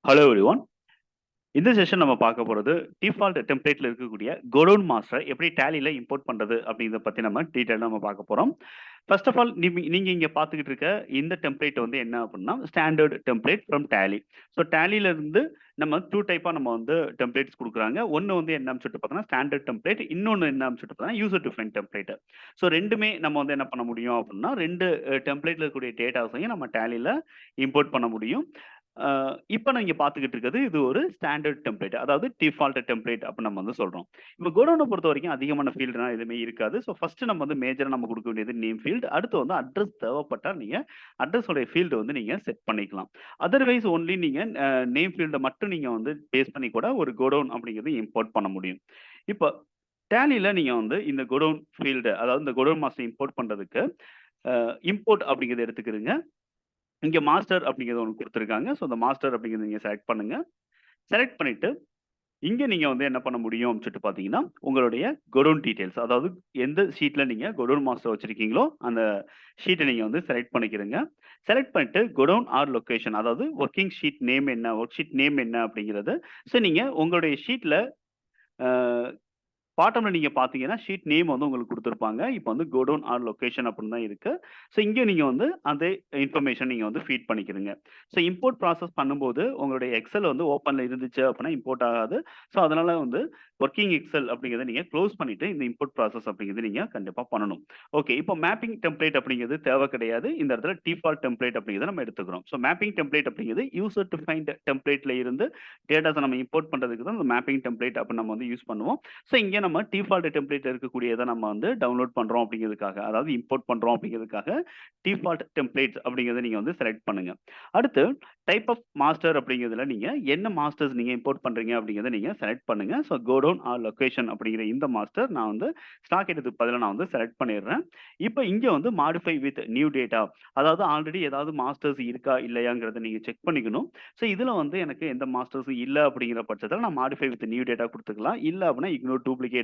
Hello everyone. இந்த session நம்ம பார்க்க போறது டிஃபால்ட் டெம்ப்ளேட்ல இருக்கக்கூடிய கோடவுன் மாஸ்டர் எப்படி டேலில இம்போர்ட் பண்றது அப்படிங்கிறத பத்தி நம்ம டீடைலா நம்ம பார்க்க போறோம். ஃபர்ஸ்ட் ஆஃப் ஆல் நீங்க இங்க பார்த்துக்கிட்டு இருக்க இந்த டெம்ப்ளேட் வந்து என்ன அப்படின்னா standard template from Tally. So டேலில இருந்து நம்ம 2 டைப்பா நம்ம வந்து டெம்ப்ளேட்ஸ் குடுக்குறாங்க. ஒண்ணு வந்து என்னன்னு சொல்லிட்டு பார்த்தோம்னா ஸ்டாண்டர்ட் டெம்ப்ளேட். இன்னொன்னு என்னன்னு சொல்லிட்டு பார்த்தோம்னா யூசர் டிஃபைன்ட் டெம்ப்ளேட். ஸோ 2மே நம்ம வந்து என்ன பண்ண முடியும் அப்படின்னா 2 டெம்ப்ளேட்ல இருக்கக்கூடிய டேட்டாஸையும் நம்ம டேலில இம்போர்ட் பண்ண முடியும். அ இப்ப நீங்க பார்த்துக்கிட்டு இருக்கிறது இது ஒரு ஸ்டாண்டர்ட் டெம்ப்ளேட். அதாவது டிஃபால்ட் டெம்ப்ளேட் அப்படின்னு நம்ம வந்து சொல்றோம். இப்ப கோடவுன பொறுத்தவரைக்கும் அதிகமான ஃபீல்டுலாம் எதுவுமே இருக்காது. ஸோ ஃபர்ஸ்ட் நம்ம வந்து மேஜரா நம்ம குடுக்க வேண்டியது நேம் ஃபீல்ட். அடுத்து வந்து அட்ரஸ் தேவைப்பட்டா நீங்க அட்ரஸ் உடைய ஃபீல்ட் வந்து நீங்க செட் பண்ணிக்கலாம். அதர்வைஸ் ஒன்லி நீங்க நேம் ஃபீல்ட மட்டும் நீங்க வந்து பேஸ் பண்ணி கூட ஒரு கோடவுன் அப்படிங்கிறது இம்போர்ட் பண்ண முடியும். இப்ப டேலில நீங்க வந்து இந்த கோடவுன் ஃபீல்டு அதாவது இந்த கோடவுன் மாஸ்டர் இம்போர்ட் பண்றதுக்கு இம்போர்ட் அப்படிங்கிறத எடுத்துக்கிறங்க. இங்க மாஸ்டர் அப்படிங்கிறது ஒண்ணு குடுத்துருக்காங்க. ஸோ அந்த மாஸ்டர் அப்படிங்கிறத நீங்க செலக்ட் பண்ணுங்க. செலக்ட் பண்ணிட்டு, இங்க நீங்க வந்து என்ன பண்ண முடியும்னு சொல்லிட்டு பார்த்தீங்கன்னா, உங்களுடைய கோடவுன் டீட்டெயில்ஸ் அதாவது எந்த ஷீட்ல நீங்க கோடவுன் மாஸ்டர் வச்சிருக்கீங்களோ, அந்த ஷீட்ட நீங்க வந்து செலக்ட் பண்ணிக்கிறங்க. செலக்ட் பண்ணிட்டு கோடவுன் ஆர் லொகேஷன் அதாவது வொர்க்கிங் ஷீட் நேம் என்ன, வொர்க் ஷீட் நேம் என்ன அப்படிங்கிறது, ஸோ நீங்க உங்களுடைய ஷீட்ல அ பாட்டம்ல நீங்க பார்த்தீங்கன்னா, ஷீட் நேம் வந்து உங்களுக்கு குடுத்திருப்பாங்க. இப்ப வந்து கோடவுன் ஆர் லொகேஷன் அப்படின்னு தான் இருக்கு. ஸோ இங்க நீங்க வந்து அதே இன்ஃபர்மேஷன் நீங்க வந்து ஃபீட் பண்ணிக்கிறீங்க. ஸோ இம்போர்ட் ப்ராசஸ் பண்ணும்போது உங்களுடைய எக்ஸெல் வந்து ஓப்பன்ல இருந்துச்சு அப்படின்னா இம்போர்ட் ஆகாது. ஸோ அதனால வந்து வொர்க்கிங் எக்ஸெல் அப்படிங்கிறத நீங்க குளோஸ் பண்ணிட்டு இந்த இம்போர்ட் ப்ராசஸ் அப்படிங்கிறத நீங்க கண்டிப்பா பண்ணணும். ஓகே. இப்போ மேப்பிங் டெம்ப்ளேட் அப்படிங்கிறது தேவை கிடையாது. இந்த இடத்துல டிஃபால்ட் டெம்ப்ளேட் அப்படிங்கிறத நம்ம எடுத்துக்கிறோம். ஸோ மேப்பிங் டெம்ப்ளேட் அப்படிங்கிறது யூசர் டிஃபைன்ட் டெம்ப்ளேட்ல இருந்து டேட்டாஸ நம்ம இம்போர்ட் பண்றதுக்கு தான் இந்த மேப்பிங் டெம்ப்ளேட் அப்படின்னு நம்ம வந்து யூஸ் பண்ணுவோம். ஸோ இங்க நம்ம டிஃபால்ட் டெம்ப்ளேட்ல இருக்கக்கூடியத நம்ம வந்து டவுன்லோட் பண்றோம் அப்படிங்கிறதுக்காக, அதாவது இம்போர்ட் பண்றோம் அப்படிங்கிறதுக்காக டிஃபால்ட் டெம்ப்ளேட்ஸ் அப்படிங்கிறத நீங்க வந்து செலக்ட் பண்ணுங்க. அடுத்து டைப் ஆஃப் மாஸ்டர் அப்படிங்கிறதுல நீங்க என்ன மாஸ்டர்ஸ் நீங்க இம்போர்ட் பண்றீங்க அப்படிங்கிறத நீங்க செலக்ட் பண்ணுங்க. ஸோ கோடவுன் ஆர் லொகேஷன் அப்படிங்கிற இந்த மாஸ்டர் நான் வந்து ஸ்டாக் எடுத்ததுக்கு பதிலா நான் வந்து செலக்ட் பண்ணிடுறேன். இப்ப இங்க வந்து மாடிஃபை வித் நியூ டேட்டா அதாவது ஆல்ரெடி ஏதாவது மாஸ்டர்ஸ் இருக்கா இல்லையாங்கிறத நீங்க செக் பண்ணிக்கணும். ஸோ இதுல வந்து எனக்கு எந்த மாஸ்டர்ஸும் இல்ல அப்படிங்கிற பட்சத்தில நான் மாடிஃபை வித் நியூ டேட்டா குடுத்துக்கலாம். இல்ல அப்படின்னா இக்னோர் டூப்ளிகேட்ஸ்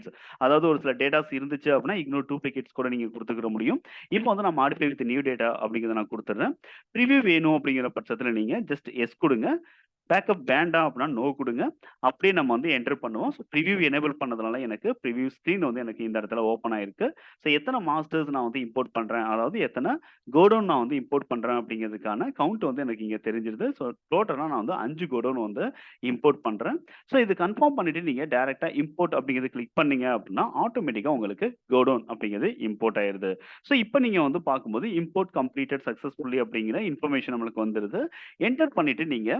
அதாவது ஒரு சில டேட்டாஸ் இருந்துச்சு அப்படின்னா இக்னோர் டூப்ளிகேட்ஸ் கூட நீங்க குடுத்துக்கிற முடியும். இப்போ வந்து நான் மாடிஃபை வித் நியூ டேட்டா அப்படிங்கிறத நான் குடுத்துடுறேன். ப்ரிவ்யூ வேணும் அப்படிங்கிற பட்சத்தில நீங்க ஜஸ்ட் எஸ் குடுங்க. பேக்கப் வேண்டாம் அப்படின்னா நோ குடுங்க. அப்படியே நம்ம வந்து என்டர் பண்ணுவோம். ஸோ ப்ரிவ்யூ எனேபிள் பண்ணதுனால எனக்கு ப்ரிவ்யூ ஸ்க்ரீன் வந்து எனக்கு இந்த இடத்துல ஓப்பன் ஆயிருக்கு. ஸோ எத்தன மாஸ்டர்ஸ் நான் வந்து இம்போர்ட் பண்றேன். அதாவது எத்தன கோடவுன் நான் வந்து இம்போர்ட் பண்றேன் அப்படிங்கிறதுக்கான கவுண்ட் வந்து எனக்கு இங்க தெரிஞ்சிருது. ஸோ டோட்டலா நான் வந்து 5 கோடவுன் வந்து இம்போர்ட் பண்றேன். ஸோ இது கன்ஃபார்ம் பண்ணிட்டு நீங்க டைரக்ட்டா இம்போர்ட் அப்படிங்கிறத கிளிக் பண்ணீங்க அப்படின்னா, ஆட்டோமேட்டிக்கா உங்களுக்கு கோடவுன் அப்படிங்கிறது இம்போர்ட் ஆயிருது. ஸோ இப்ப நீங்க வந்து பார்க்கும்போது இம்போர்ட் கம்ப்ளீட்டட் சக்சஸ்ஃபுல்லி அப்படிங்கிற இன்ஃபர்மேஷன் நம்மளுக்கு வந்துருது. என்டர் பண்ணிட்டு நீங்க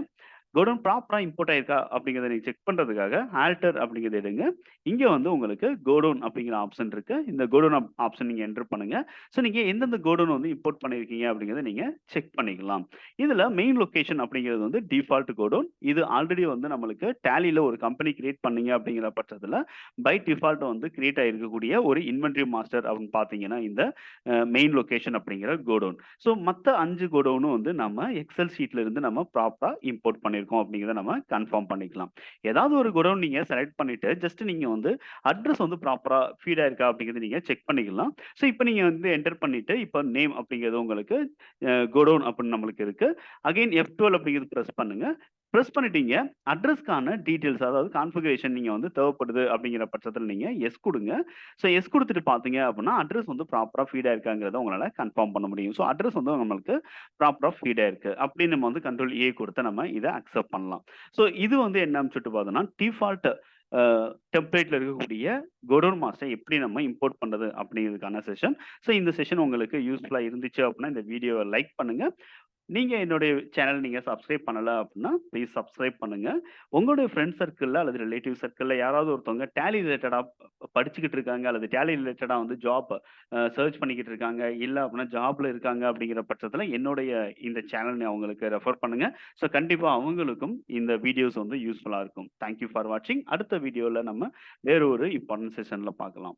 கோடவுன் ப்ராப்பரா இம்போர்ட் ஆயிருக்கா அப்படிங்கிறத நீங்க செக் பண்றதுக்காக ஆல்டர் அப்படிங்கிறத எடுங்க. இங்க வந்து உங்களுக்கு கோடவுன் அப்படிங்கிற ஆப்ஷன் இருக்கு. இந்த கோடவுன் ஆப்ஷன் நீங்க என்டர் பண்ணுங்க. ஸோ நீங்க எந்தெந்த கோடவுன் வந்து இம்போர்ட் பண்ணியிருக்கீங்க அப்படிங்கிறத நீங்க செக் பண்ணிக்கலாம். இதுல மெயின் லொகேஷன் அப்படிங்கிறது வந்து டிஃபால்ட் கோடவுன். இது ஆல்ரெடி வந்து நம்மளுக்கு டேலில ஒரு கம்பெனி கிரியேட் பண்ணீங்க அப்படிங்கிற பட்சத்துல பை டிஃபால்ட் வந்து கிரியேட் ஆயிருக்கக்கூடிய ஒரு இன்வென்டரி மாஸ்டர் அப்படின்னு பார்த்தீங்கன்னா, இந்த மெயின் லொகேஷன் அப்படிங்கிற கோடவுன். ஸோ மத்த 5 கோடவுனும் வந்து நம்ம எக்ஸெல் ஷீட்ல இருந்து நம்ம ப்ராப்பரா இம்போர்ட் பண்ணியிருக்கோம் அப்படிங்கிறத நம்ம கன்ஃபார்ம் பண்ணிக்கலாம். ஏதாவது ஒரு கோடவுன் நீங்க செலக்ட் பண்ணிட்டு ஜஸ்ட் நீங்க வந்து அட்ரஸ் வந்து ப்ராப்பரா ஃபீட் ஆயிருக்கா அப்படிங்கிறத நீங்க செக் பண்ணிக்கலாம். ஸோ இப்ப நீங்க வந்து என்டர் பண்ணிட்டு இப்ப நேம் அப்படிங்கிறது உங்களுக்கு கோடவுன் அப்படின்னு நம்மளுக்கு இருக்கு. அகைன் F12 அப்படிங்கிறது பிரஸ் பண்ணுங்க. பிரஸ் பண்ணிட்டீங்க. அட்ரஸ்க்கான டீட்டெயில்ஸ் அதாவது கான்ஃபிகரேஷன் நீங்க வந்து தேவைப்படுது அப்படிங்கிற பட்சத்தில நீங்க எஸ் குடுங்க. ஸோ எஸ் குடுத்துட்டு பார்த்தீங்க அப்படின்னா, அட்ரஸ் வந்து ப்ராப்பரா ஃபீட் ஆயிருக்காங்கிறத உங்களால கன்ஃபார்ம் பண்ண முடியும். ஸோ அட்ரஸ் வந்து நம்மளுக்கு ப்ராப்பரா ஃபீட் ஆயிருக்கு. அப்படின்னு நம்ம வந்து கண்ட்ரோல் ஏ குடுத்து நம்ம இத அக்செப்ட் பண்ணலாம். ஸோ இது வந்து என்னன்னு சொல்லிட்டு பார்த்தோம்னா, டிஃபால்ட் அ டெம்ப்ளேட்ல இருக்கக்கூடிய கோடவுன் மாஸ்டர் எப்படி நம்ம இம்போர்ட் பண்றது அப்படிங்கிறதுக்கான செஷன். ஸோ இந்த செஷன் உங்களுக்கு யூஸ்ஃபுல்லா இருந்துச்சு அப்படின்னா, இந்த வீடியோவ லைக் பண்ணுங்க. நீங்க என்னுடைய சேனல் நீங்க சப்ஸ்கிரைப் பண்ணல அப்டின்னா, ப்ளீஸ் சப்ஸ்கிரைப் பண்ணுங்க. உங்களுடைய ஃப்ரெண்ட் சர்க்கிள்ல அல்லது ரிலேட்டிவ் சர்க்கிள்ல யாராவது ஒருத்தவங்க டேலி ரிலேட்டடா படிச்சுக்கிட்டு இருக்காங்க அல்லது டேலி ரிலேட்டடா வந்து ஜாப் சர்ச் பண்ணிக்கிட்டு இருக்காங்க. இல்ல அப்டின்னா ஜாப்ல இருக்காங்க அப்படிங்கிற பட்சத்தில என்னுடைய இந்த சேனல் அவங்களுக்கு ரெஃபர் பண்ணுங்க. ஸோ கண்டிப்பா அவங்களுக்கும் இந்த வீடியோஸ் வந்து யூஸ்ஃபுல்லா இருக்கும். தேங்க் யூ ஃபார் வாட்சிங். அடுத்த வீடியோல நம்ம வேற ஒரு இம்பார்ட்டன்ட் செஷன்ல பார்க்கலாம்.